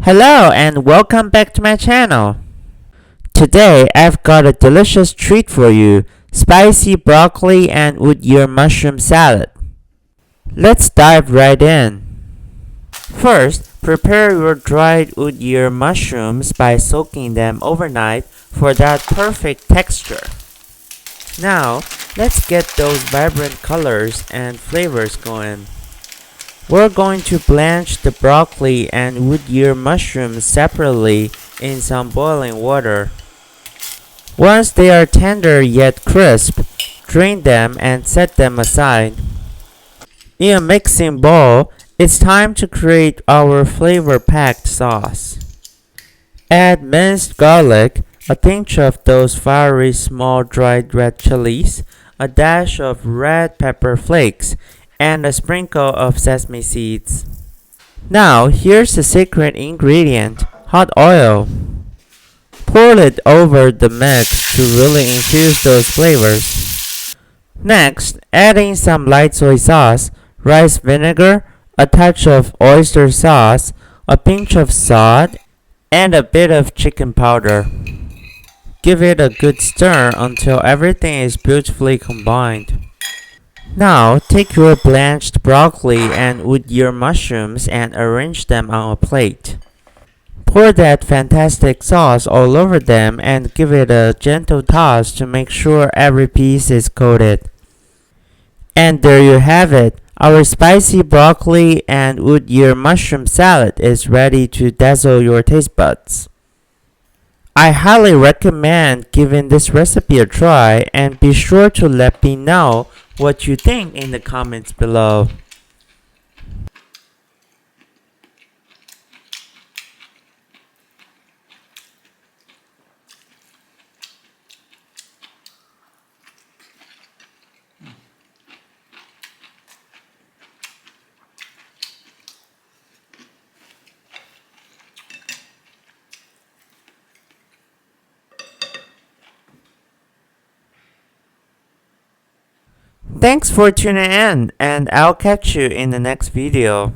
Hello and welcome back to my channel. Today I've got a delicious treat for you, spicy broccoli and wood ear mushroom salad. Let's dive right in. First, prepare your dried wood ear mushrooms by soaking them overnight for that perfect texture. Now, let's get those vibrant colors and flavors going. We're going to blanch the broccoli and wood ear mushrooms separately in some boiling water. Once they are tender yet crisp, drain them and set them aside. In a mixing bowl, it's time to create our flavor-packed sauce. Add minced garlic, a pinch of those fiery small dried red chilies, a dash of red pepper flakes, and a sprinkle of sesame seeds. Now, here's the secret ingredient, hot oil. Pour it over the mix to really infuse those flavors. Next, add in some light soy sauce, rice vinegar, a touch of oyster sauce, a pinch of salt, and a bit of chicken powder. Give it a good stir until everything is beautifully combined. Now, take your blanched broccoli and wood ear mushrooms and arrange them on a plate. Pour that fantastic sauce all over them and give it a gentle toss to make sure every piece is coated. And there you have it. Our spicy broccoli and wood ear mushroom salad is ready to dazzle your taste buds. I highly recommend giving this recipe a try and be sure to let me know what you think in the comments below. Thanks for tuning in, and I'll catch you in the next video.